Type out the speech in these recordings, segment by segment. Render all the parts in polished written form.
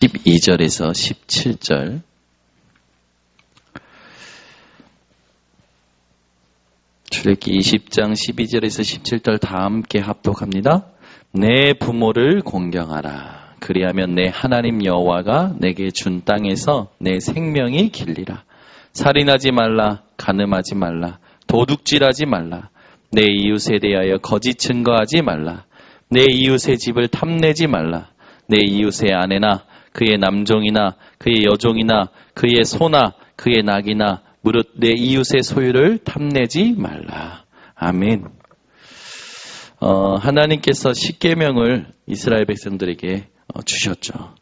12절에서 17절. 출애굽기 20장 12절에서 17절 다 함께 합독합니다. 내 부모를 공경하라. 그리하면 내 하나님 여호와가 내게 준 땅에서 내 생명이 길리라. 살인하지 말라. 간음하지 말라. 도둑질하지 말라. 내 이웃에 대하여 거짓 증거하지 말라. 내 이웃의 집을 탐내지 말라. 내 이웃의 아내나 그의 남종이나 그의 여종이나 그의 소나 그의 낙이나 무릇 내 이웃의 소유를 탐내지 말라. 아멘. 하나님께서 십계명을 이스라엘 백성들에게 주셨죠.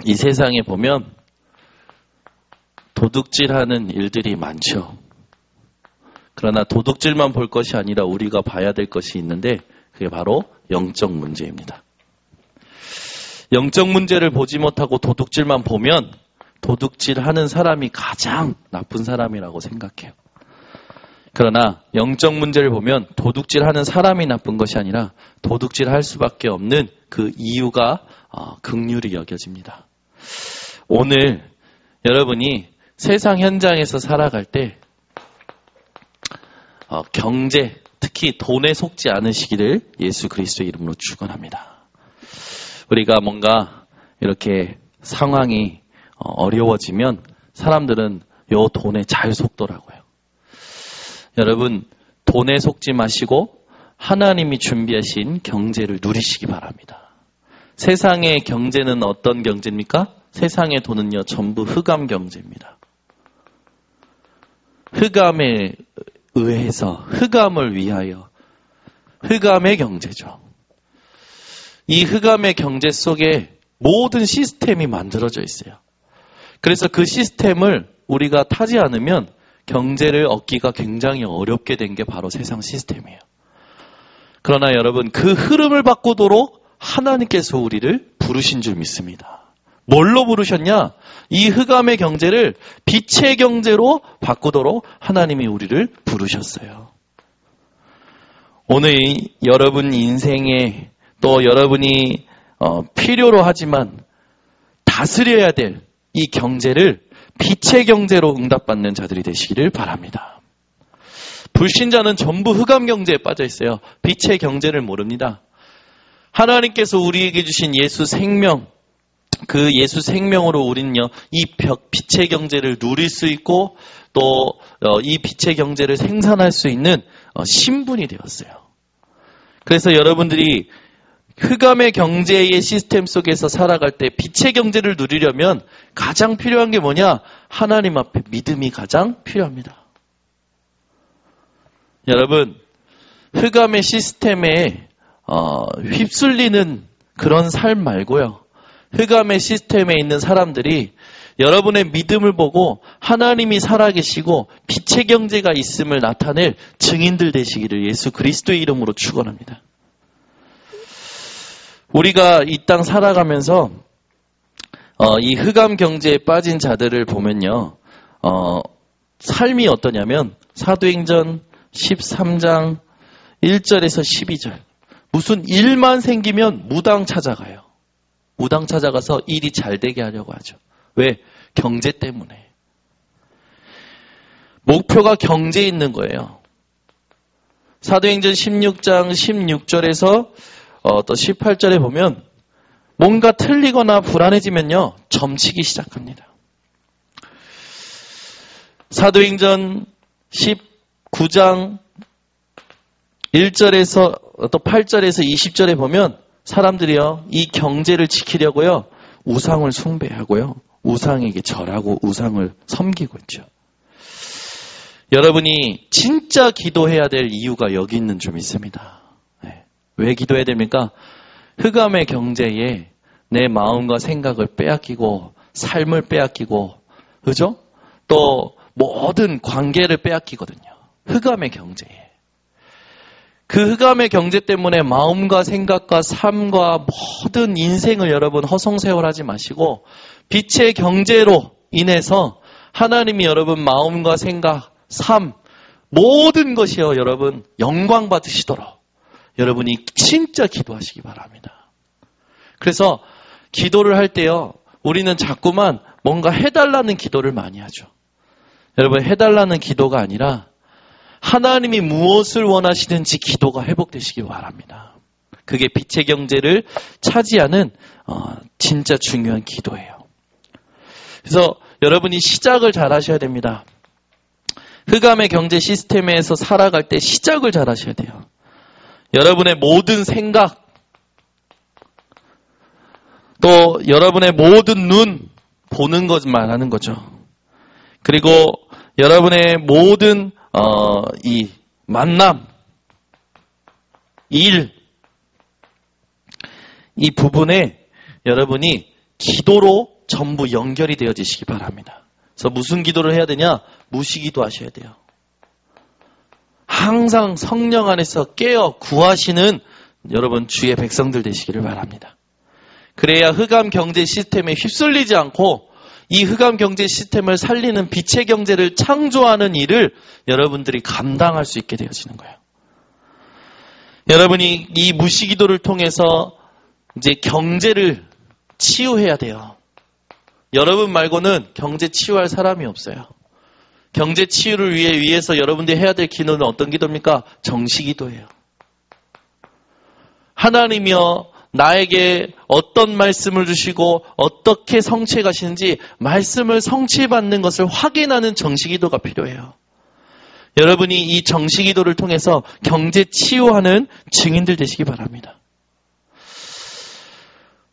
이 세상에 보면 도둑질하는 일들이 많죠. 그러나 도둑질만 볼 것이 아니라 우리가 봐야 될 것이 있는데 그게 바로 영적 문제입니다. 영적 문제를 보지 못하고 도둑질만 보면 도둑질하는 사람이 가장 나쁜 사람이라고 생각해요. 그러나 영적 문제를 보면 도둑질하는 사람이 나쁜 것이 아니라 도둑질할 수밖에 없는 그 이유가 긍휼히 여겨집니다. 오늘 여러분이 세상 현장에서 살아갈 때 경제, 특히 돈에 속지 않으시기를 예수 그리스도의 이름으로 축원합니다. 우리가 뭔가 이렇게 상황이 어려워지면 사람들은 요 돈에 잘 속더라고요. 여러분, 돈에 속지 마시고 하나님이 준비하신 경제를 누리시기 바랍니다. 세상의 경제는 어떤 경제입니까? 세상의 돈은요, 전부 흑암 경제입니다. 흑암에 의해서, 흑암을 위하여, 흑암의 경제죠. 이 흑암의 경제 속에 모든 시스템이 만들어져 있어요. 그래서 그 시스템을 우리가 타지 않으면 경제를 얻기가 굉장히 어렵게 된 게 바로 세상 시스템이에요. 그러나 여러분, 그 흐름을 바꾸도록 하나님께서 우리를 부르신 줄 믿습니다. 뭘로 부르셨냐? 이 흑암의 경제를 빛의 경제로 바꾸도록 하나님이 우리를 부르셨어요. 오늘 여러분 인생에 또 여러분이 필요로 하지만 다스려야 될 이 경제를 빛의 경제로 응답받는 자들이 되시기를 바랍니다. 불신자는 전부 흑암 경제에 빠져 있어요. 빛의 경제를 모릅니다. 하나님께서 우리에게 주신 예수 생명, 그 예수 생명으로 우리는요, 이 빛의 경제를 누릴 수 있고 또 이 빛의 경제를 생산할 수 있는 신분이 되었어요. 그래서 여러분들이 흑암의 경제의 시스템 속에서 살아갈 때 빛의 경제를 누리려면 가장 필요한 게 뭐냐? 하나님 앞에 믿음이 가장 필요합니다. 여러분, 흑암의 시스템에 휩쓸리는 그런 삶 말고요. 흑암의 시스템에 있는 사람들이 여러분의 믿음을 보고 하나님이 살아계시고 빛의 경제가 있음을 나타낼 증인들 되시기를 예수 그리스도의 이름으로 축원합니다. 우리가 이 땅 살아가면서 이 흑암 경제에 빠진 자들을 보면요, 삶이 어떠냐면 사도행전 13장 1절에서 12절 무슨 일만 생기면 무당 찾아가요. 무당 찾아가서 일이 잘 되게 하려고 하죠. 왜? 경제 때문에. 목표가 경제에 있는 거예요. 사도행전 16장 16절에서 또 18절에 보면 뭔가 틀리거나 불안해지면요, 점치기 시작합니다. 사도행전 19장 1절에서 또 8절에서 20절에 보면 사람들이요, 이 경제를 지키려고요, 우상을 숭배하고요, 우상에게 절하고 우상을 섬기고 있죠. 여러분이 진짜 기도해야 될 이유가 여기 있는 줄 믿습니다. 왜 기도해야 됩니까? 흑암의 경제에 내 마음과 생각을 빼앗기고 삶을 빼앗기고, 그죠? 또 모든 관계를 빼앗기거든요. 흑암의 경제에. 그 흑암의 경제 때문에 마음과 생각과 삶과 모든 인생을 여러분 허송세월하지 마시고 빛의 경제로 인해서 하나님이 여러분 마음과 생각, 삶 모든 것이요 여러분 영광 받으시도록 여러분이 진짜 기도하시기 바랍니다. 그래서 기도를 할 때요, 우리는 자꾸만 뭔가 해달라는 기도를 많이 하죠. 여러분, 해달라는 기도가 아니라 하나님이 무엇을 원하시는지 기도가 회복되시기 바랍니다. 그게 빛의 경제를 차지하는 진짜 중요한 기도예요. 그래서 여러분이 시작을 잘 하셔야 됩니다. 흑암의 경제 시스템에서 살아갈 때 시작을 잘 하셔야 돼요. 여러분의 모든 생각, 또 여러분의 모든 눈 보는 것만 하는 거죠. 그리고 여러분의 모든 이 만남, 일, 이 부분에 여러분이 기도로 전부 연결이 되어지시기 바랍니다. 그래서 무슨 기도를 해야 되냐? 무시기도 하셔야 돼요. 항상 성령 안에서 깨어 구하시는 여러분 주의 백성들 되시기를 바랍니다. 그래야 흑암 경제 시스템에 휩쓸리지 않고 이 흑암 경제 시스템을 살리는 빛의 경제를 창조하는 일을 여러분들이 감당할 수 있게 되어지는 거예요. 여러분이 이 무시기도를 통해서 이제 경제를 치유해야 돼요. 여러분 말고는 경제 치유할 사람이 없어요. 경제 치유를 위해서 여러분들이 해야 될 기도는 어떤 기도입니까? 정시기도예요. 하나님이여 나에게 어떤 말씀을 주시고 어떻게 성취해 가시는지 말씀을 성취받는 것을 확인하는 정시기도가 필요해요. 여러분이 이 정시기도를 통해서 경제 치유하는 증인들 되시기 바랍니다.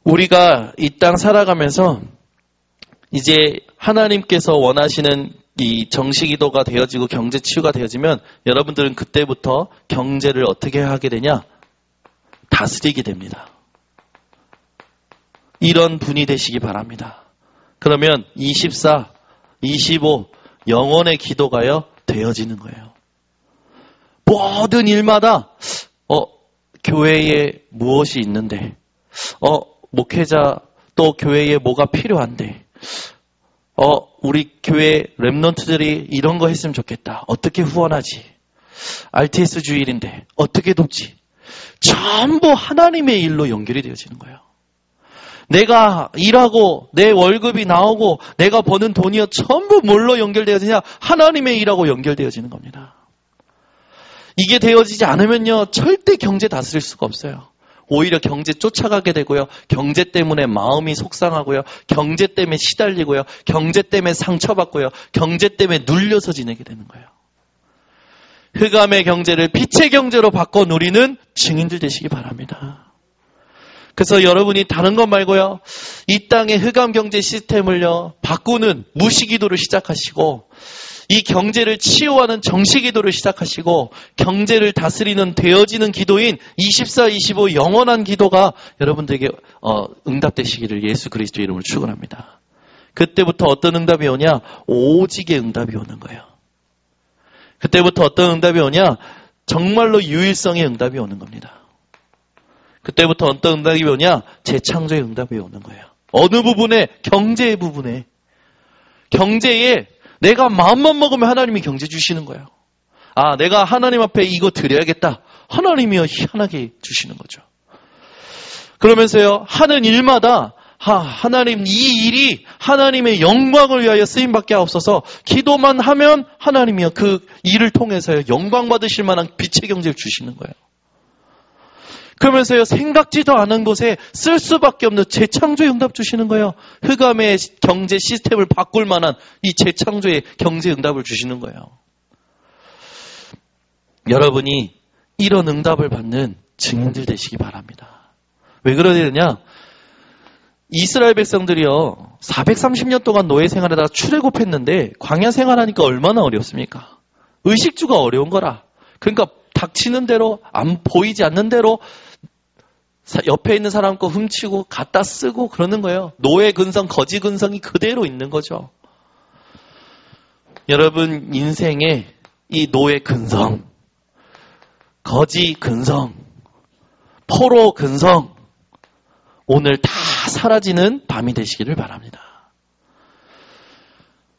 우리가 이 땅 살아가면서 이제 하나님께서 원하시는 이 정시기도가 되어지고 경제 치유가 되어지면 여러분들은 그때부터 경제를 어떻게 하게 되냐? 다스리게 됩니다. 이런 분이 되시기 바랍니다. 그러면 24, 25 영혼의 기도가요 되어지는 거예요. 모든 일마다 교회에 무엇이 있는데 목회자 또 교회에 뭐가 필요한데 우리 교회 랩런트들이 이런 거 했으면 좋겠다. 어떻게 후원하지? RTS 주일인데 어떻게 돕지? 전부 하나님의 일로 연결이 되어지는 거예요. 내가 일하고 내 월급이 나오고 내가 버는 돈이요 전부 뭘로 연결되어지냐? 하나님의 일하고 연결되어지는 겁니다. 이게 되어지지 않으면요 절대 경제 다스릴 수가 없어요. 오히려 경제 쫓아가게 되고요. 경제 때문에 마음이 속상하고요. 경제 때문에 시달리고요. 경제 때문에 상처받고요. 경제 때문에 눌려서 지내게 되는 거예요. 흑암의 경제를 빛의 경제로 바꿔 누리는 증인들 되시기 바랍니다. 그래서 여러분이 다른 것 말고요. 이 땅의 흑암 경제 시스템을요. 바꾸는 무시기도를 시작하시고 이 경제를 치유하는 정시기도를 시작하시고 경제를 다스리는 되어지는 기도인 24, 25 영원한 기도가 여러분들에게 응답되시기를 예수 그리스도 이름으로 축원합니다. 그때부터 어떤 응답이 오냐? 오직의 응답이 오는 거예요. 그때부터 어떤 응답이 오냐? 정말로 유일성의 응답이 오는 겁니다. 그때부터 어떤 응답이 오냐? 재창조의 응답이 오는 거예요. 어느 부분에? 경제의 부분에. 경제에 내가 마음만 먹으면 하나님이 경제 주시는 거예요. 내가 하나님 앞에 이거 드려야겠다. 하나님이요 희한하게 주시는 거죠. 그러면서요 하는 일마다 하나님 이 일이 하나님의 영광을 위하여 쓰임받게 하옵소서. 기도만 하면 하나님이요 그 일을 통해서요 영광 받으실 만한 빛의 경제를 주시는 거예요. 그러면서요 생각지도 않은 곳에 쓸 수밖에 없는 재창조의 응답 주시는 거예요. 흑암의 경제 시스템을 바꿀 만한 이 재창조의 경제 응답을 주시는 거예요. 여러분이 이런 응답을 받는 증인들 되시기 바랍니다. 왜 그러느냐? 이스라엘 백성들이요 430년 동안 노예 생활하다가 출애굽했는데 광야 생활하니까 얼마나 어렵습니까? 의식주가 어려운 거라. 그러니까 닥치는 대로 안 보이지 않는 대로 옆에 있는 사람 거 훔치고 갖다 쓰고 그러는 거예요. 노예 근성, 거지 근성이 그대로 있는 거죠. 여러분 인생에 이 노예 근성, 거지 근성, 포로 근성 오늘 다 사라지는 밤이 되시기를 바랍니다.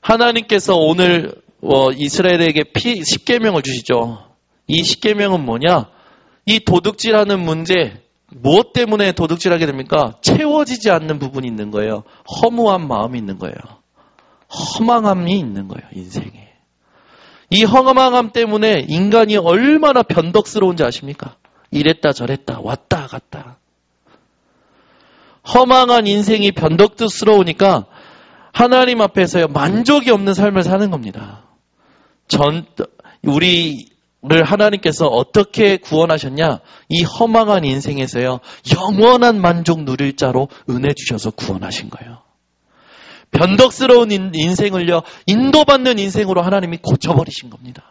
하나님께서 오늘 이스라엘에게 10계명을 주시죠. 이 10계명은 뭐냐? 이 도둑질하는 문제, 무엇 때문에 도둑질하게 됩니까? 채워지지 않는 부분이 있는 거예요. 허무한 마음이 있는 거예요. 허망함이 있는 거예요, 인생에. 이 허망함 때문에 인간이 얼마나 변덕스러운지 아십니까? 이랬다 저랬다 왔다 갔다. 허망한 인생이 변덕스러우니까 하나님 앞에서요 만족이 없는 삶을 사는 겁니다. 우리를 하나님께서 어떻게 구원하셨냐? 이 허망한 인생에서요 영원한 만족 누릴 자로 은혜 주셔서 구원하신 거예요. 변덕스러운 인생을요 인도받는 인생으로 하나님이 고쳐버리신 겁니다.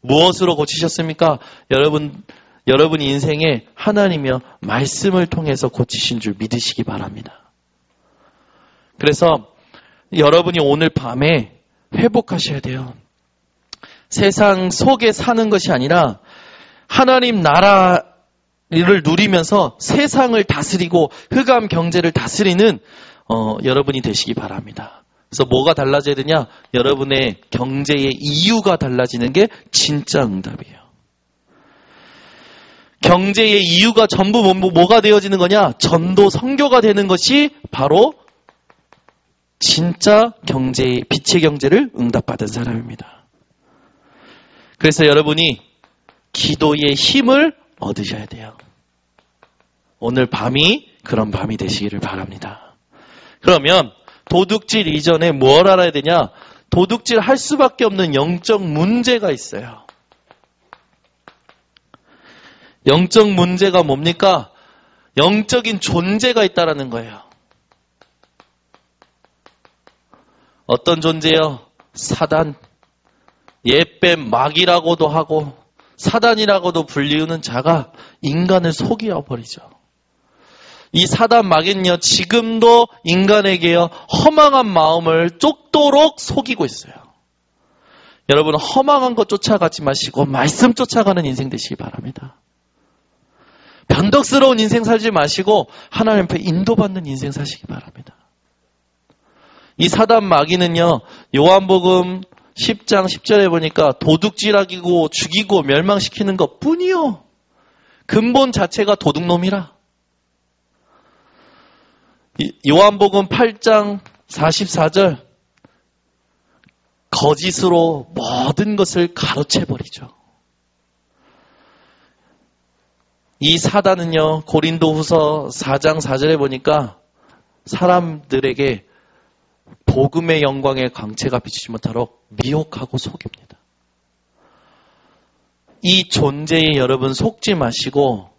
무엇으로 고치셨습니까? 여러분 인생에 하나님이요 말씀을 통해서 고치신 줄 믿으시기 바랍니다. 그래서 여러분이 오늘 밤에 회복하셔야 돼요. 세상 속에 사는 것이 아니라 하나님 나라를 누리면서 세상을 다스리고 흑암 경제를 다스리는 여러분이 되시기 바랍니다. 그래서 뭐가 달라져야 되냐? 여러분의 경제의 이유가 달라지는 게 진짜 응답이에요. 경제의 이유가 전부 뭐가 되어지는 거냐? 전도 선교가 되는 것이 바로 진짜 경제의 빛의 경제를 응답받은 사람입니다. 그래서 여러분이 기도의 힘을 얻으셔야 돼요. 오늘 밤이 그런 밤이 되시기를 바랍니다. 그러면 도둑질 이전에 뭘 알아야 되냐? 도둑질 할 수밖에 없는 영적 문제가 있어요. 영적 문제가 뭡니까? 영적인 존재가 있다라는 거예요. 어떤 존재요? 사단, 옛뱀, 마귀라고도 하고 사단이라고도 불리우는 자가 인간을 속여버리죠. 이 사단 마귀는요, 지금도 인간에게요, 허망한 마음을 쫓도록 속이고 있어요. 여러분, 허망한 것 쫓아가지 마시고 말씀 쫓아가는 인생 되시기 바랍니다. 변덕스러운 인생 살지 마시고 하나님 앞에 인도받는 인생 사시기 바랍니다. 이 사단 마귀는요, 요한복음 10장 10절에 보니까 도둑질하고 죽이고 멸망시키는 것 뿐이요. 근본 자체가 도둑놈이라. 요한복음 8장 44절 거짓으로 모든 것을 가로채버리죠. 이 사단은요, 고린도후서 4장 4절에 보니까 사람들에게 복음의 영광의 광채가 비치지 못하도록 미혹하고 속입니다. 이 존재에 여러분 속지 마시고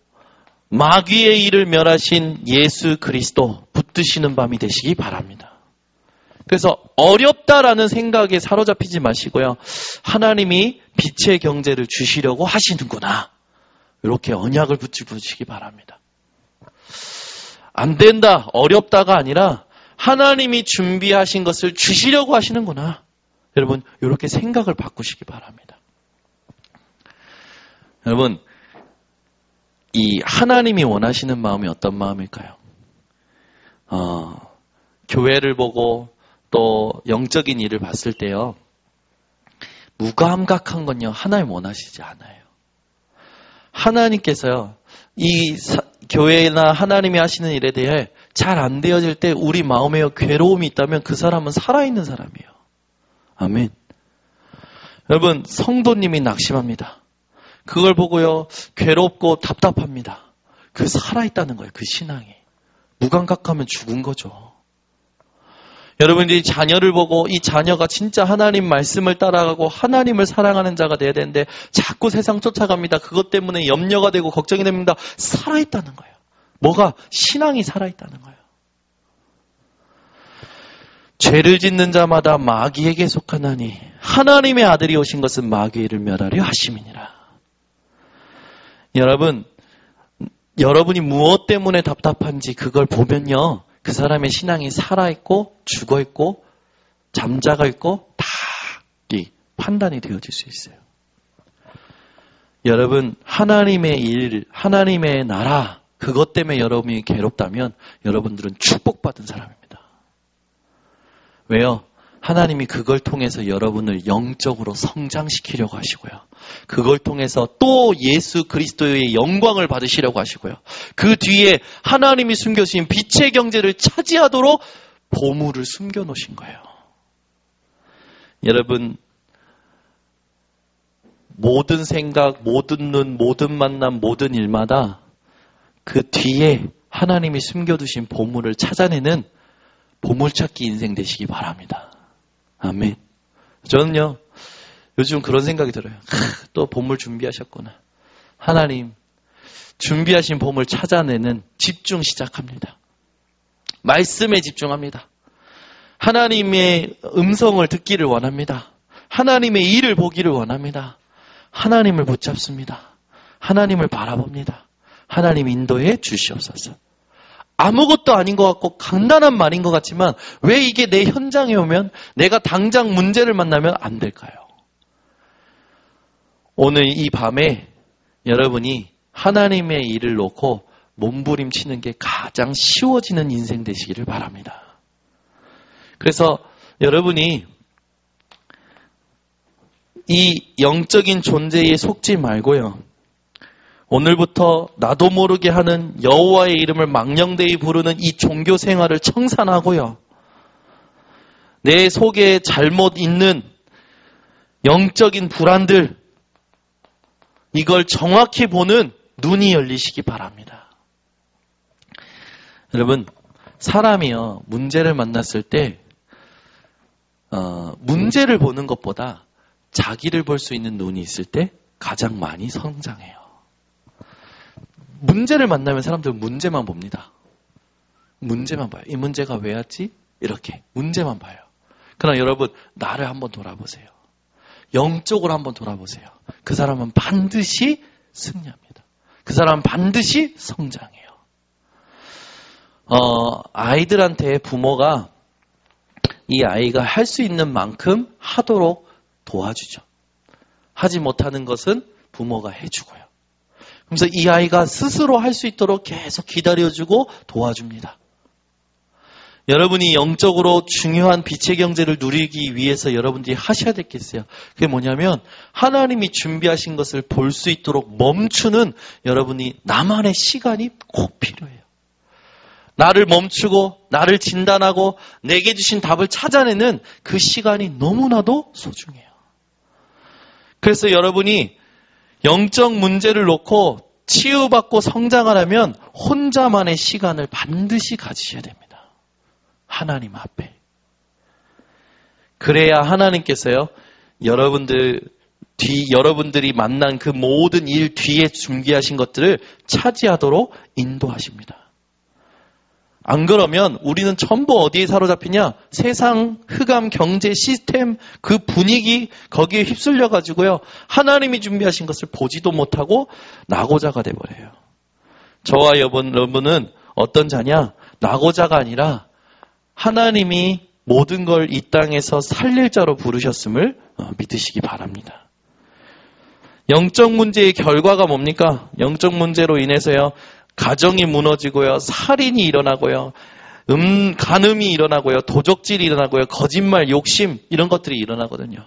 마귀의 일을 멸하신 예수 그리스도 붙드시는 밤이 되시기 바랍니다. 그래서 어렵다라는 생각에 사로잡히지 마시고요. 하나님이 빛의 경제를 주시려고 하시는구나. 이렇게 언약을 붙이시기 바랍니다. 안 된다, 어렵다가 아니라 하나님이 준비하신 것을 주시려고 하시는구나. 여러분, 이렇게 생각을 바꾸시기 바랍니다. 여러분, 이 하나님이 원하시는 마음이 어떤 마음일까요? 교회를 보고 또 영적인 일을 봤을 때요, 무감각한 건요, 하나님 원하시지 않아요. 하나님께서요, 이 교회나 하나님이 하시는 일에 대해 잘 안 되어질 때 우리 마음에 괴로움이 있다면 그 사람은 살아있는 사람이에요. 아멘. 여러분, 성도님이 낙심합니다. 그걸 보고요, 괴롭고 답답합니다. 그 살아있다는 거예요, 그 신앙이. 무감각하면 죽은 거죠. 여러분들이 자녀를 보고 이 자녀가 진짜 하나님 말씀을 따라가고 하나님을 사랑하는 자가 돼야 되는데 자꾸 세상 쫓아갑니다. 그것 때문에 염려가 되고 걱정이 됩니다. 살아있다는 거예요. 뭐가? 신앙이 살아있다는 거예요. 죄를 짓는 자마다 마귀에게 속하나니 하나님의 아들이 오신 것은 마귀의 일을 멸하려 하심이니라. 여러분이 무엇 때문에 답답한지 그걸 보면요, 그 사람의 신앙이 살아있고 죽어있고 잠자가 있고 다 판단이 되어질 수 있어요. 여러분, 하나님의 일, 하나님의 나라, 그것 때문에 여러분이 괴롭다면 여러분들은 축복받은 사람입니다. 왜요? 하나님이 그걸 통해서 여러분을 영적으로 성장시키려고 하시고요. 그걸 통해서 또 예수 그리스도의 영광을 받으시려고 하시고요. 그 뒤에 하나님이 숨겨주신 빛의 경제를 차지하도록 보물을 숨겨놓으신 거예요. 여러분, 모든 생각, 모든 눈, 모든 만남, 모든 일마다 그 뒤에 하나님이 숨겨두신 보물을 찾아내는 보물찾기 인생 되시기 바랍니다. 아멘. 저는요, 요즘 그런 생각이 들어요. 또 보물 준비하셨구나. 하나님, 준비하신 보물 찾아내는 집중 시작합니다. 말씀에 집중합니다. 하나님의 음성을 듣기를 원합니다. 하나님의 일을 보기를 원합니다. 하나님을 붙잡습니다. 하나님을 바라봅니다. 하나님 인도해 주시옵소서. 아무것도 아닌 것 같고 간단한 말인 것 같지만 왜 이게 내 현장에 오면 내가 당장 문제를 만나면 안 될까요? 오늘 이 밤에 여러분이 하나님의 일을 놓고 몸부림치는 게 가장 쉬워지는 인생 되시기를 바랍니다. 그래서 여러분이 이 영적인 존재에 속지 말고요. 오늘부터 나도 모르게 하는 여호와의 이름을 망령되이 부르는 이 종교 생활을 청산하고요. 내 속에 잘못 있는 영적인 불안들, 이걸 정확히 보는 눈이 열리시기 바랍니다. 여러분, 사람이요, 문제를 만났을 때 문제를 보는 것보다 자기를 볼 수 있는 눈이 있을 때 가장 많이 성장해요. 문제를 만나면 사람들은 문제만 봅니다. 문제만 봐요. 이 문제가 왜 왔지? 이렇게 문제만 봐요. 그러나 여러분, 나를 한번 돌아보세요. 영적으로 한번 돌아보세요. 그 사람은 반드시 승리합니다. 그 사람은 반드시 성장해요. 아이들한테 부모가 이 아이가 할 수 있는 만큼 하도록 도와주죠. 하지 못하는 것은 부모가 해주고요. 그래서 이 아이가 스스로 할 수 있도록 계속 기다려주고 도와줍니다. 여러분이 영적으로 중요한 빛의 경제를 누리기 위해서 여러분들이 하셔야 될 게 있어요. 그게 뭐냐면 하나님이 준비하신 것을 볼 수 있도록 멈추는 여러분이 나만의 시간이 꼭 필요해요. 나를 멈추고 나를 진단하고 내게 주신 답을 찾아내는 그 시간이 너무나도 소중해요. 그래서 여러분이 영적 문제를 놓고 치유받고 성장하려면 혼자만의 시간을 반드시 가지셔야 됩니다. 하나님 앞에. 그래야 하나님께서요, 여러분들이 만난 그 모든 일 뒤에 준비하신 것들을 차지하도록 인도하십니다. 안 그러면 우리는 전부 어디에 사로잡히냐? 세상, 흑암, 경제, 시스템, 그 분위기, 거기에 휩쓸려 가지고요. 하나님이 준비하신 것을 보지도 못하고 낙오자가 돼버려요. 저와 여러분은 어떤 자냐? 낙오자가 아니라 하나님이 모든 걸 이 땅에서 살릴 자로 부르셨음을 믿으시기 바랍니다. 영적 문제의 결과가 뭡니까? 영적 문제로 인해서요. 가정이 무너지고요. 살인이 일어나고요. 간음이 일어나고요. 도적질이 일어나고요. 거짓말, 욕심 이런 것들이 일어나거든요.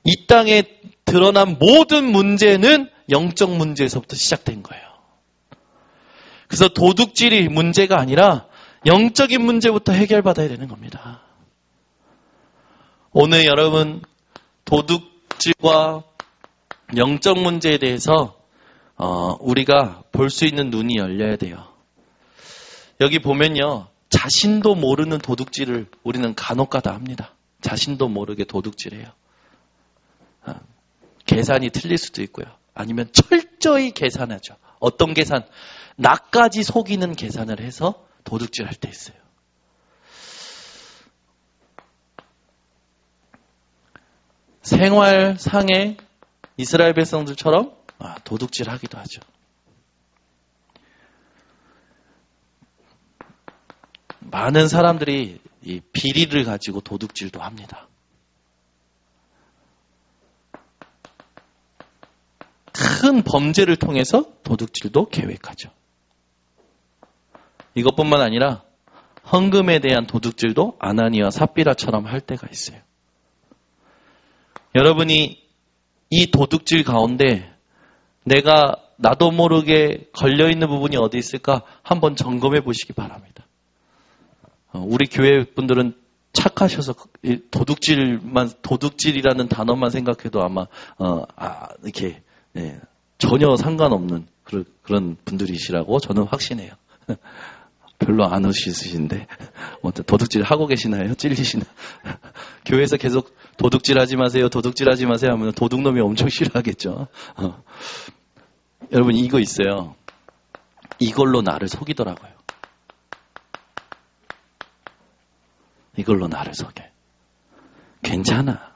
이 땅에 드러난 모든 문제는 영적 문제에서부터 시작된 거예요. 그래서 도둑질이 문제가 아니라 영적인 문제부터 해결받아야 되는 겁니다. 오늘 여러분 도둑질과 영적 문제에 대해서 우리가 볼 수 있는 눈이 열려야 돼요. 여기 보면요. 자신도 모르는 도둑질을 우리는 간혹가다 합니다. 자신도 모르게 도둑질해요. 계산이 틀릴 수도 있고요. 아니면 철저히 계산하죠. 어떤 계산? 나까지 속이는 계산을 해서 도둑질할 때 있어요. 생활상의 이스라엘 백성들처럼 도둑질하기도 하죠. 많은 사람들이 이 비리를 가지고 도둑질도 합니다. 큰 범죄를 통해서 도둑질도 계획하죠. 이것뿐만 아니라 헌금에 대한 도둑질도 아나니와 삽비라처럼 할 때가 있어요. 여러분이 이 도둑질 가운데 내가 나도 모르게 걸려있는 부분이 어디 있을까 한번 점검해 보시기 바랍니다. 우리 교회 분들은 착하셔서 도둑질이라는 단어만 생각해도 아마 이렇게 전혀 상관없는 그런 분들이시라고 저는 확신해요. 별로 안 웃으시신데 도둑질 하고 계시나요? 찔리시나? 교회에서 계속 도둑질하지 마세요, 도둑질하지 마세요 하면 도둑놈이 엄청 싫어하겠죠. 여러분 이거 있어요. 이걸로 나를 속이더라고요. 이걸로 나를 속여. 괜찮아.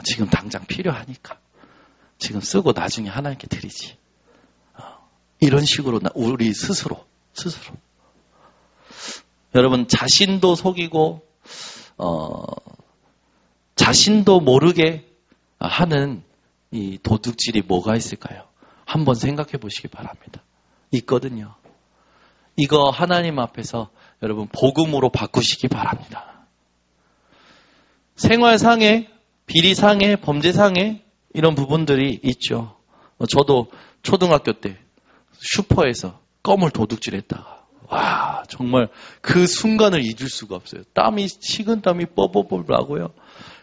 지금 당장 필요하니까. 지금 쓰고 나중에 하나님께 드리지. 이런 식으로 우리 스스로. 여러분 자신도 속이고 자신도 모르게 하는 이 도둑질이 뭐가 있을까요? 한번 생각해 보시기 바랍니다. 있거든요. 이거 하나님 앞에서 여러분 복음으로 바꾸시기 바랍니다. 생활상해, 비리상해, 범죄상해 이런 부분들이 있죠. 저도 초등학교 때 슈퍼에서 껌을 도둑질했다가 와 정말 그 순간을 잊을 수가 없어요. 식은땀이 뻘뻘뻘 나고요.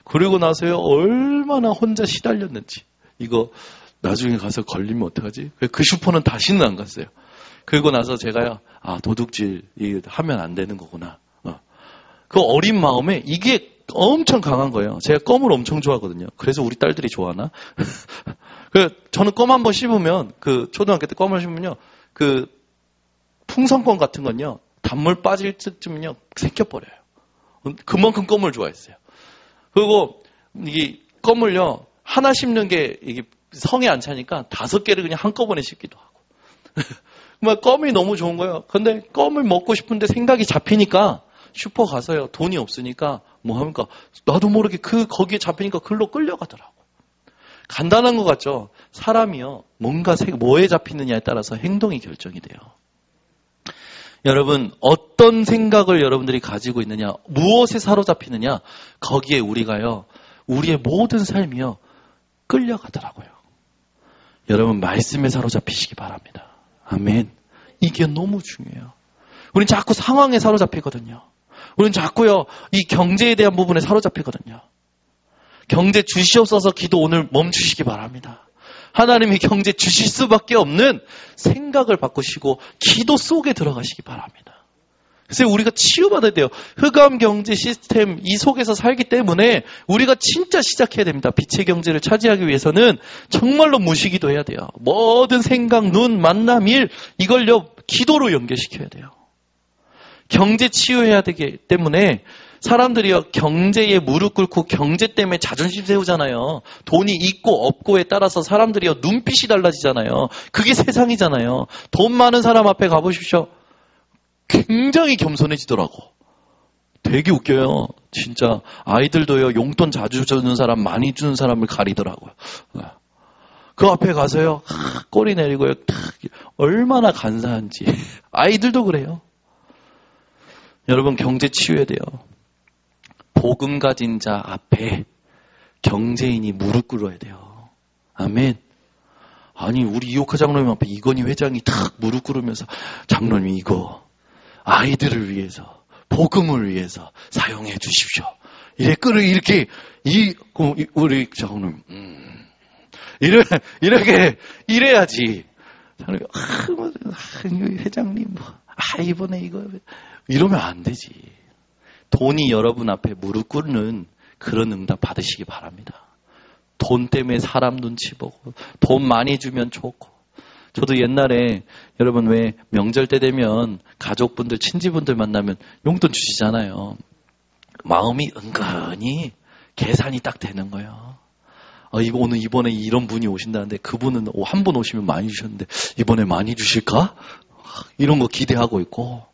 그리고 나서요 얼마나 혼자 시달렸는지. 이거 나중에 가서 걸리면 어떡하지? 그 슈퍼는 다시는 안 갔어요. 그리고 나서 제가요 도둑질 하면 안 되는 거구나. 그 어린 마음에 이게 엄청 강한 거예요. 제가 껌을 엄청 좋아하거든요. 그래서 우리 딸들이 좋아하나? 저는 껌 한번 씹으면 초등학교 때 껌을 씹으면요 풍선껌 같은 건요 단물 빠질 때쯤은요 새겨버려요. 그만큼 껌을 좋아했어요. 그리고 이 껌을요 하나 씹는 게 이게 성에 안 차니까 5개를 그냥 한꺼번에 씹기도 하고. 정말 껌이 너무 좋은 거예요. 근데 껌을 먹고 싶은데 생각이 잡히니까 슈퍼 가서요 돈이 없으니까 뭐 합니까? 나도 모르게 거기에 잡히니까 글로 끌려가더라고. 간단한 것 같죠? 사람이요 뭔가 뭐에 잡히느냐에 따라서 행동이 결정이 돼요. 여러분 어떤 생각을 여러분들이 가지고 있느냐, 무엇에 사로잡히느냐, 거기에 우리가요 우리의 모든 삶이요 끌려가더라고요. 여러분 말씀에 사로잡히시기 바랍니다. 아멘. 이게 너무 중요해요. 우린 자꾸 상황에 사로잡히거든요. 우린 자꾸요 이 경제에 대한 부분에 사로잡히거든요. 경제 주시옵소서 기도 오늘 멈추시기 바랍니다. 하나님이 경제 주실 수밖에 없는 생각을 바꾸시고 기도 속에 들어가시기 바랍니다. 그래서 우리가 치유받아야 돼요. 흑암 경제 시스템 이 속에서 살기 때문에 우리가 진짜 시작해야 됩니다. 빛의 경제를 차지하기 위해서는 정말로 무시기도 해야 돼요. 모든 생각, 눈, 만남, 일 이걸요 기도로 연결시켜야 돼요. 경제 치유해야 되기 때문에 사람들이요 경제에 무릎 꿇고 경제 때문에 자존심 세우잖아요. 돈이 있고 없고에 따라서 사람들이요 눈빛이 달라지잖아요. 그게 세상이잖아요. 돈 많은 사람 앞에 가보십시오. 굉장히 겸손해지더라고. 되게 웃겨요. 진짜 아이들도요 용돈 자주 주는 사람, 많이 주는 사람을 가리더라고요. 그 앞에 가서요 꼬리 내리고요 얼마나 간사한지. 아이들도 그래요. 여러분 경제 치유해야 돼요. 복음 가진 자 앞에 경제인이 무릎 꿇어야 돼요. 아멘. 아니 우리 이호카 장로님 앞에 이건희 회장이 탁 무릎 꿇으면서 장로님 이거 아이들을 위해서 복음을 위해서 사용해 주십시오. 이렇게 우리 장로님 이렇게 이래야지. 회장님 이번에 이거 이러면 안 되지. 돈이 여러분 앞에 무릎 꿇는 그런 응답 받으시기 바랍니다. 돈 때문에 사람 눈치 보고 돈 많이 주면 좋고. 저도 옛날에 여러분 왜 명절 때 되면 가족분들 친지분들 만나면 용돈 주시잖아요. 마음이 은근히 계산이 딱 되는 거예요. 이번에 이런 분이 오신다는데 그분은 한 분 오시면 많이 주셨는데 이번에 많이 주실까? 이런 거 기대하고 있고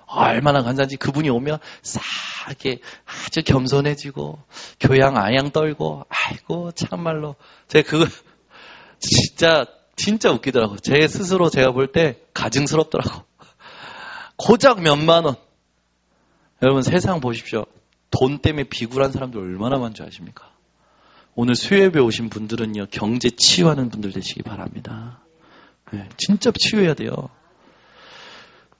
얼마나 간단한지 그분이 오면 싸게 아주 겸손해지고 교양 아양 떨고 아이고 참말로 제가 그거 진짜 웃기더라고. 제 스스로 제가 볼 때 가증스럽더라고. 고작 몇만 원 여러분 세상 보십시오. 돈 때문에 비굴한 사람들 얼마나 많은 줄 아십니까? 오늘 수요예배 오신 분들은요, 경제 치유하는 분들 되시기 바랍니다. 네, 진짜 치유해야 돼요.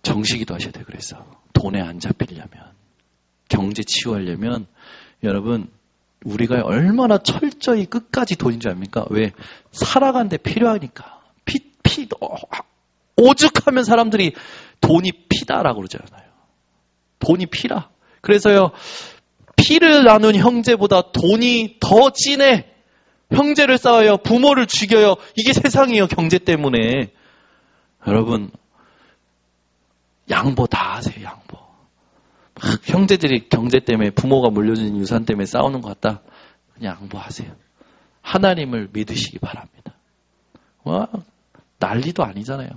정시기도 하셔야 돼요. 그래서 돈에 안 잡히려면, 경제 치유하려면 여러분 우리가 얼마나 철저히 끝까지 돈인 줄 압니까? 왜? 살아가는데 필요하니까. 오죽하면 사람들이 돈이 피다라고 그러잖아요. 돈이 피라. 그래서요, 피를 나눈 형제보다 돈이 더 진해. 형제를 싸워요. 부모를 죽여요. 이게 세상이에요. 경제 때문에. 여러분, 양보 다 하세요. 양보. 형제들이 경제 때문에 부모가 물려준 유산 때문에 싸우는 것 같다. 그냥 양보하세요. 하나님을 믿으시기 바랍니다. 와, 난리도 아니잖아요.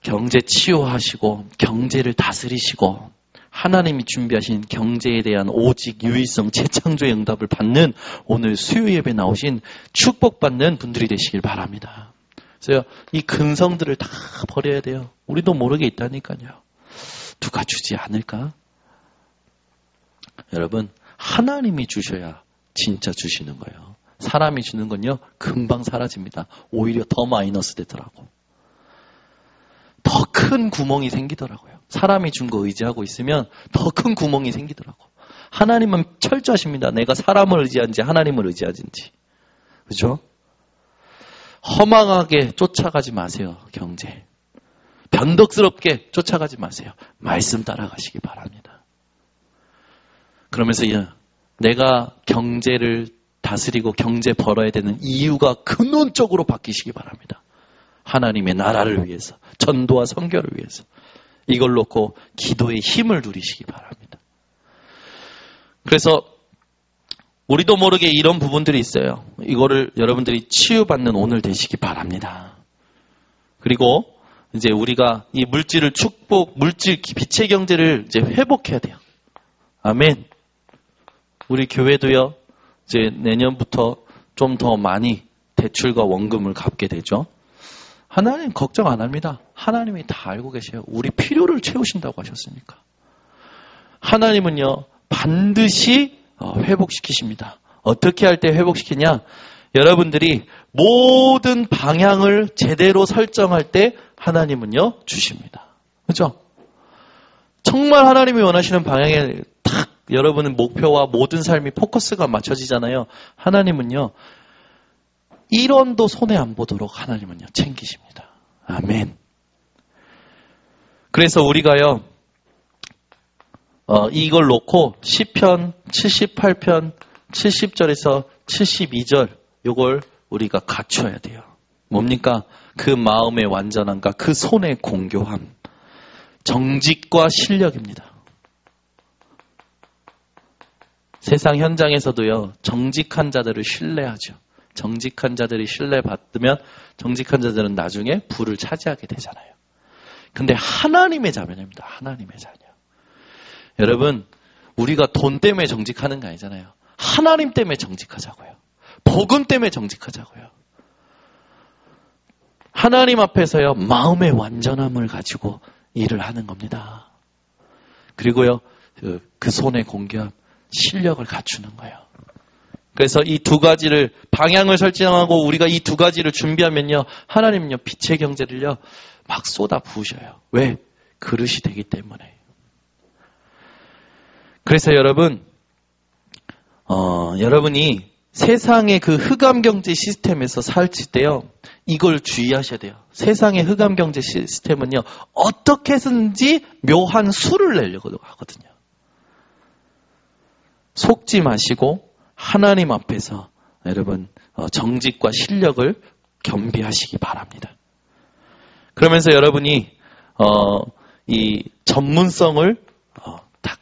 경제 치유하시고 경제를 다스리시고 하나님이 준비하신 경제에 대한 오직 유일성 재창조의 응답을 받는 오늘 수요 예배 나오신 축복받는 분들이 되시길 바랍니다. 그래서 이 근성들을 다 버려야 돼요. 우리도 모르게 있다니까요. 누가 주지 않을까? 여러분, 하나님이 주셔야 진짜 주시는 거예요. 사람이 주는 건요, 금방 사라집니다. 오히려 더 마이너스 되더라고. 더 큰 구멍이 생기더라고요. 사람이 준 거 의지하고 있으면 더 큰 구멍이 생기더라고. 하나님은 철저하십니다. 내가 사람을 의지하는지 하나님을 의지하는지. 그죠? 허망하게 쫓아가지 마세요. 경제. 변덕스럽게 쫓아가지 마세요. 말씀 따라가시기 바랍니다. 그러면서 내가 경제를 다스리고 경제 벌어야 되는 이유가 근원적으로 바뀌시기 바랍니다. 하나님의 나라를 위해서, 전도와 선교를 위해서. 이걸 놓고 기도의 힘을 누리시기 바랍니다. 그래서 우리도 모르게 이런 부분들이 있어요. 이거를 여러분들이 치유받는 오늘 되시기 바랍니다. 그리고 이제 우리가 이 물질을 물질 빛의 경제를 이제 회복해야 돼요. 아멘. 우리 교회도요, 이제 내년부터 좀 더 많이 대출과 원금을 갚게 되죠. 하나님 걱정 안 합니다. 하나님이 다 알고 계세요. 우리 필요를 채우신다고 하셨으니까. 하나님은요, 반드시 회복시키십니다. 어떻게 할 때 회복시키냐? 여러분들이 모든 방향을 제대로 설정할 때 하나님은요, 주십니다. 그렇죠? 정말 하나님이 원하시는 방향에 딱 여러분의 목표와 모든 삶이 포커스가 맞춰지잖아요. 하나님은요, 1원도 손해 안 보도록 하나님은요, 챙기십니다. 아멘. 그래서 우리가요, 이걸 놓고 시편 78편 70절에서 72절 요걸 우리가 갖춰야 돼요. 뭡니까? 그 마음의 완전함과 그 손의 공교함, 정직과 실력입니다. 세상 현장에서도요, 정직한 자들을 신뢰하죠. 정직한 자들이 신뢰받으면 정직한 자들은 나중에 부를 차지하게 되잖아요. 근데 하나님의 자녀입니다. 하나님의 자녀. 여러분, 우리가 돈 때문에 정직하는 거 아니잖아요. 하나님 때문에 정직하자고요. 복음 때문에 정직하자고요. 하나님 앞에서요, 마음의 완전함을 가지고 일을 하는 겁니다. 그리고요, 그 손의 공교함, 실력을 갖추는 거예요. 그래서 이 두 가지를, 방향을 설정하고 우리가 이 두 가지를 준비하면요, 하나님은요, 빛의 경제를요, 막 쏟아 부으셔요. 왜? 그릇이 되기 때문에. 그래서 여러분, 여러분이 세상의 그 흑암 경제 시스템에서 살 때요, 이걸 주의하셔야 돼요. 세상의 흑암 경제 시스템은요, 어떻게 해서든지 묘한 수를 내려고 하거든요. 속지 마시고 하나님 앞에서 여러분 정직과 실력을 겸비하시기 바랍니다. 그러면서 여러분이 이 전문성을 딱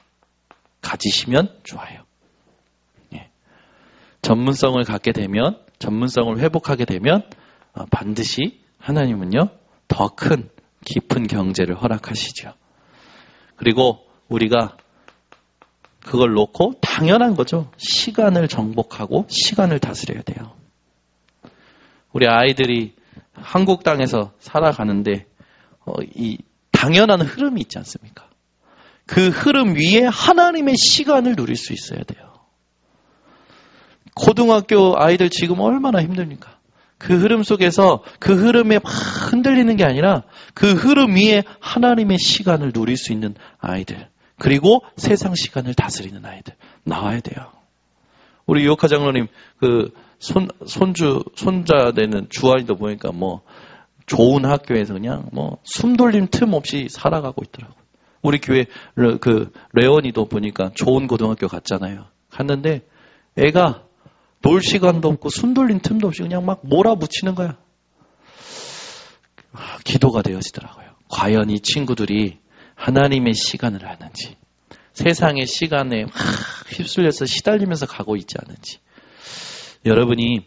가지시면 좋아요. 예. 전문성을 갖게 되면, 전문성을 회복하게 되면 반드시 하나님은요, 더 큰 깊은 경제를 허락하시죠. 그리고 우리가 그걸 놓고 당연한 거죠. 시간을 정복하고 시간을 다스려야 돼요. 우리 아이들이 한국 땅에서 살아가는데 이 당연한 흐름이 있지 않습니까? 그 흐름 위에 하나님의 시간을 누릴 수 있어야 돼요. 고등학교 아이들 지금 얼마나 힘듭니까? 그 흐름 속에서 그 흐름에 막 흔들리는 게 아니라 그 흐름 위에 하나님의 시간을 누릴 수 있는 아이들, 그리고 세상 시간을 다스리는 아이들 나와야 돼요. 우리 유ok하 장로님 그 손자 되는 주아이도 보니까 뭐 좋은 학교에서 그냥 뭐 숨돌림 틈 없이 살아가고 있더라고요. 우리 교회 그 레원이도 보니까 좋은 고등학교 갔잖아요. 갔는데 애가 놀 시간도 없고 숨돌림 틈도 없이 그냥 막 몰아붙이는 거야. 기도가 되어지더라고요. 과연 이 친구들이 하나님의 시간을 아는지, 세상의 시간에 막 휩쓸려서 시달리면서 가고 있지 않은지. 여러분이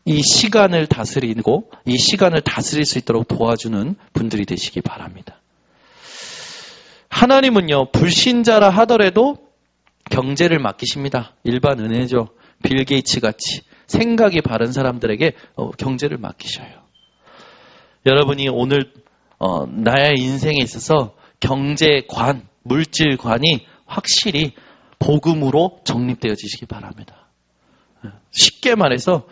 이 시간을 다스리고 이 시간을 다스릴 수 있도록 도와주는 분들이 되시기 바랍니다. 하나님은요, 불신자라 하더라도 경제를 맡기십니다. 일반 은혜죠. 빌 게이츠 같이 생각이 바른 사람들에게 경제를 맡기셔요. 여러분이 오늘 나의 인생에 있어서 경제관, 물질관이 확실히 복음으로 정립되어지시기 바랍니다. 쉽게 말해서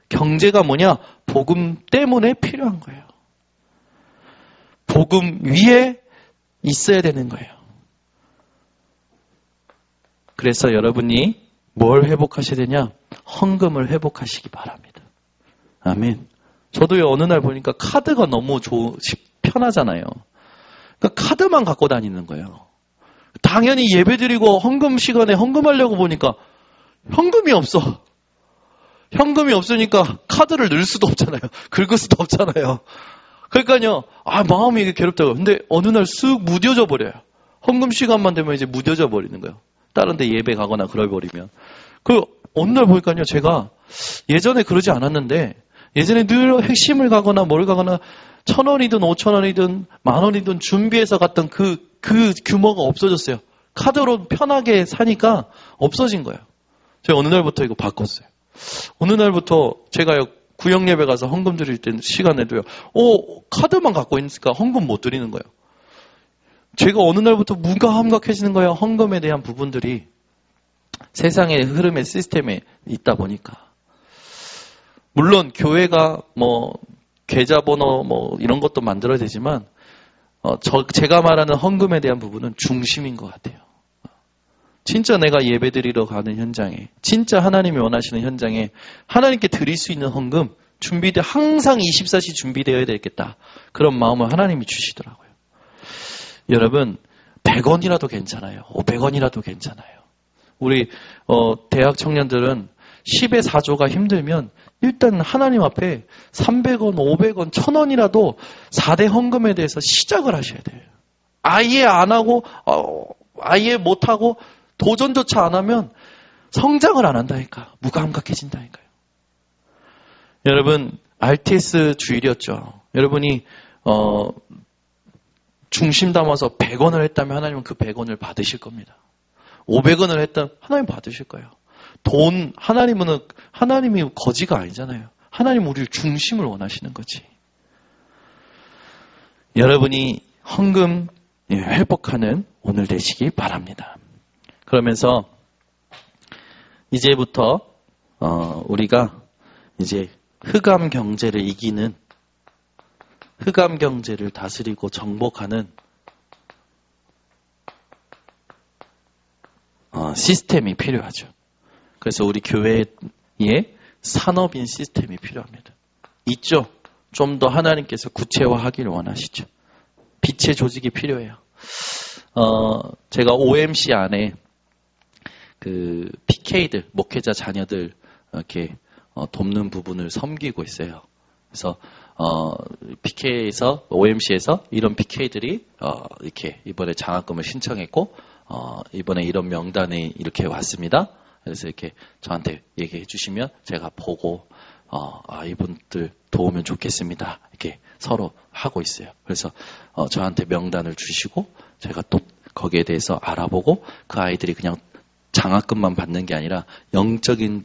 경제가 뭐냐? 복음 때문에 필요한 거예요. 복음 위에 있어야 되는 거예요. 그래서 여러분이 뭘 회복하셔야 되냐? 헌금을 회복하시기 바랍니다. 아멘. 저도요, 어느 날 보니까 카드가 너무 편하잖아요. 그러니까 카드만 갖고 다니는 거예요. 당연히 예배드리고 헌금 시간에 헌금하려고 보니까 현금이 없어. 현금이 없으니까 카드를 넣을 수도 없잖아요. 긁을 수도 없잖아요. 그러니까요, 마음이 괴롭다고요. 근데 어느 날 쓱 무뎌져 버려요. 헌금 시간만 되면 이제 무뎌져 버리는 거예요. 다른 데 예배 가거나 그래버리면. 어느 날 보니까요, 제가 예전에 그러지 않았는데, 예전에 늘 핵심을 가거나 뭘 가거나 1,000원이든 5,000원이든 10,000원이든 준비해서 갔던 그 규모가 없어졌어요. 카드로 편하게 사니까 없어진 거예요. 제가 어느 날부터 이거 바꿨어요. 어느 날부터 제가 구역 예배 가서 헌금 드릴 때 시간에도요, 카드만 갖고 있으니까 헌금 못 드리는 거예요. 제가 어느 날부터 무감각해지는 거예요. 헌금에 대한 부분들이 세상의 흐름의 시스템에 있다 보니까. 물론 교회가 계좌번호 이런 것도 만들어야 되지만 제가 말하는 헌금에 대한 부분은 중심인 것 같아요. 진짜 내가 예배드리러 가는 현장에, 진짜 하나님이 원하시는 현장에 하나님께 드릴 수 있는 헌금 항상 24시 준비되어야 되겠다. 그런 마음을 하나님이 주시더라고요. 여러분, 100원이라도 괜찮아요. 500원이라도 괜찮아요. 우리 대학 청년들은 10의 4조가 힘들면 일단 하나님 앞에 300원, 500원, 1,000원이라도 4대 헌금에 대해서 시작을 하셔야 돼요. 아예 안 하고 아예 못하고 도전조차 안 하면 성장을 안 한다니까. 무감각해진다니까요. 여러분, RTS 주일이었죠. 여러분이 중심 담아서 100원을 했다면 하나님은 그 100원을 받으실 겁니다. 500원을 했다면 하나님 받으실 거예요. 하나님이 거지가 아니잖아요. 하나님 우리를 중심을 원하시는 거지. 여러분이 헌금 회복하는 오늘 되시기 바랍니다. 그러면서 이제부터 우리가 이제 흑암 경제를 이기는, 흑암 경제를 다스리고 정복하는 시스템이 필요하죠. 그래서 우리 교회에 산업인 시스템이 필요합니다. 있죠? 좀 더 하나님께서 구체화하기를 원하시죠. 빛의 조직이 필요해요. 제가 OMC 안에 그 PK들, 목회자 자녀들 이렇게 돕는 부분을 섬기고 있어요. 그래서 PK에서, OMC에서 이런 PK들이 이렇게 이번에 장학금을 신청했고 이번에 이런 명단에 이렇게 왔습니다. 그래서 이렇게 저한테 얘기해 주시면 제가 보고 이분들 도우면 좋겠습니다. 이렇게 서로 하고 있어요. 그래서 저한테 명단을 주시고 제가 또 거기에 대해서 알아보고 그 아이들이 그냥 장학금만 받는 게 아니라 영적인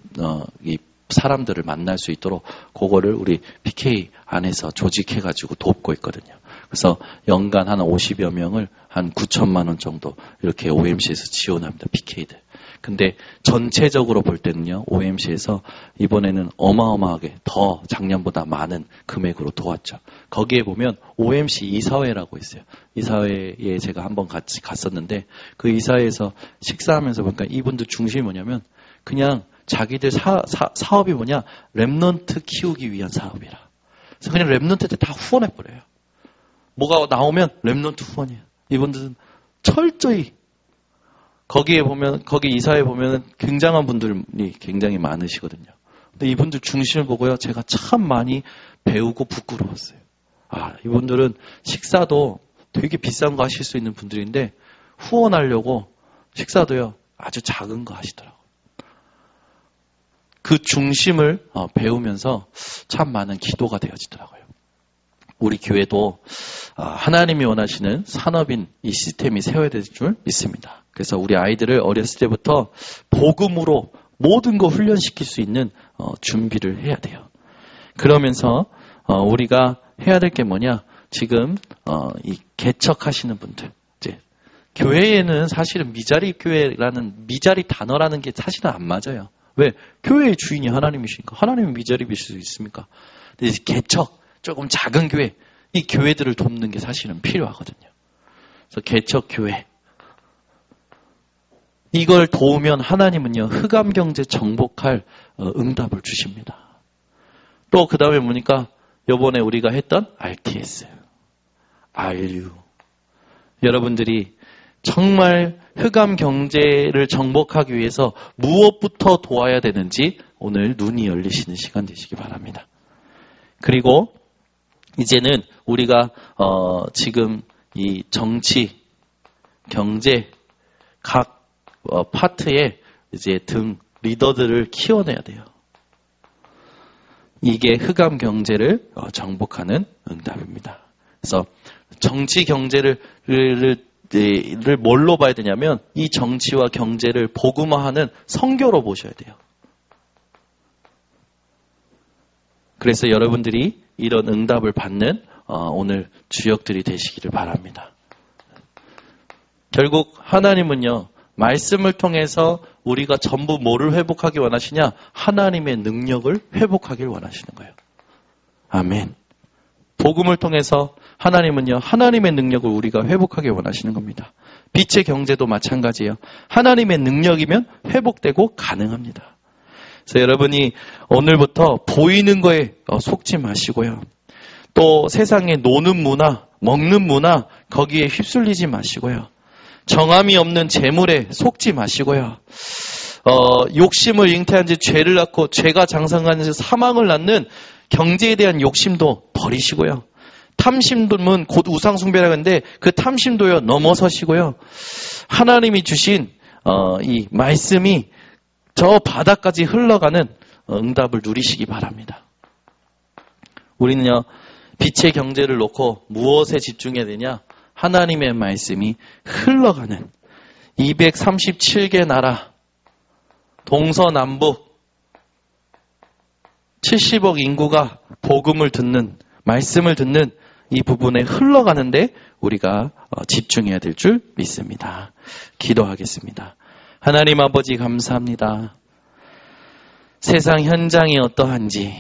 이 사람들을 만날 수 있도록 그거를 우리 PK 안에서 조직해가지고 돕고 있거든요. 그래서 연간 한 50여 명을 한 9천만 원 정도 이렇게 OMC에서 지원합니다. PK들. 근데 전체적으로 볼 때는요, OMC에서 이번에는 어마어마하게 더 작년보다 많은 금액으로 도왔죠. 거기에 보면 OMC 이사회라고 있어요. 이사회에 제가 한번 같이 갔었는데 그 이사회에서 식사하면서 보니까 이분들 중심이 뭐냐면 그냥 자기들 사업이 뭐냐, 랩넌트 키우기 위한 사업이라. 그래서 그냥 랩넌트한테 다 후원해버려요. 뭐가 나오면 랩넌트 후원이에요. 이분들은 철저히 거기 이사회 보면 굉장한 분들이 굉장히 많으시거든요. 근데 이분들 중심을 보고요, 제가 참 많이 배우고 부끄러웠어요. 이분들은 식사도 되게 비싼 거 하실 수 있는 분들인데 후원하려고 식사도요, 아주 작은 거 하시더라고요. 그 중심을 배우면서 참 많은 기도가 되어지더라고요. 우리 교회도 하나님이 원하시는 산업인 이 시스템이 세워야 될 줄 믿습니다. 그래서 우리 아이들을 어렸을 때부터 복음으로 모든 거 훈련시킬 수 있는 준비를 해야 돼요. 그러면서 우리가 해야 될 게 뭐냐? 지금 이 개척하시는 분들, 이제 교회에는 사실은 미자리 교회라는 미자리 단어라는 게 사실은 안 맞아요. 왜? 교회의 주인이 하나님이시니까. 하나님은 미자립이실 수 있습니까? 근데 이제 개척, 조금 작은 교회, 이 교회들을 돕는 게 사실은 필요하거든요. 그래서 개척 교회. 이걸 도우면 하나님은요, 흑암경제 정복할 응답을 주십니다. 또 그 다음에 보니까 요번에 우리가 했던 RTS, RU. 여러분들이 정말 흑암경제를 정복하기 위해서 무엇부터 도와야 되는지 오늘 눈이 열리시는 시간 되시기 바랍니다. 그리고 이제는 우리가 지금 이 정치, 경제 각 파트에 이제 등 리더들을 키워내야 돼요. 이게 흑암 경제를 정복하는 응답입니다. 그래서 정치 경제를 뭘로 봐야 되냐면 이 정치와 경제를 복음화하는 선교로 보셔야 돼요. 그래서 여러분들이 이런 응답을 받는 오늘 주역들이 되시기를 바랍니다. 결국 하나님은요, 말씀을 통해서 우리가 전부 뭐를 회복하기 원하시냐? 하나님의 능력을 회복하길 원하시는 거예요. 아멘. 복음을 통해서 하나님은요, 하나님의 능력을 우리가 회복하길 원하시는 겁니다. 빛의 경제도 마찬가지예요. 하나님의 능력이면 회복되고 가능합니다. 그래서 여러분이 오늘부터 보이는 거에 속지 마시고요. 또 세상에 노는 문화, 먹는 문화, 거기에 휩쓸리지 마시고요. 정함이 없는 재물에 속지 마시고요. 욕심을 잉태한 지 죄를 낳고 죄가 장성한 지 사망을 낳는 경제에 대한 욕심도 버리시고요. 탐심은 곧 우상숭배라고 하는데 그 탐심도요, 넘어서시고요. 하나님이 주신 이 말씀이 저 바다까지 흘러가는 응답을 누리시기 바랍니다. 우리는요, 빛의 경제를 놓고 무엇에 집중해야 되냐? 하나님의 말씀이 흘러가는 237개 나라, 동서남북 70억 인구가 복음을 듣는, 말씀을 듣는 이 부분에 흘러가는데 우리가 집중해야 될 줄 믿습니다. 기도하겠습니다. 하나님 아버지 감사합니다. 세상 현장이 어떠한지,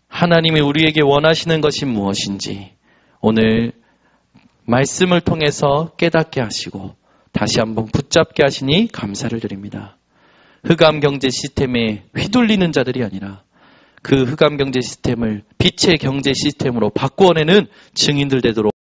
하나님이 우리에게 원하시는 것이 무엇인지 오늘 말씀을 통해서 깨닫게 하시고 다시 한번 붙잡게 하시니 감사를 드립니다. 흑암경제 시스템에 휘둘리는 자들이 아니라 그 흑암경제 시스템을 빛의 경제 시스템으로 바꾸어내는 증인들 되도록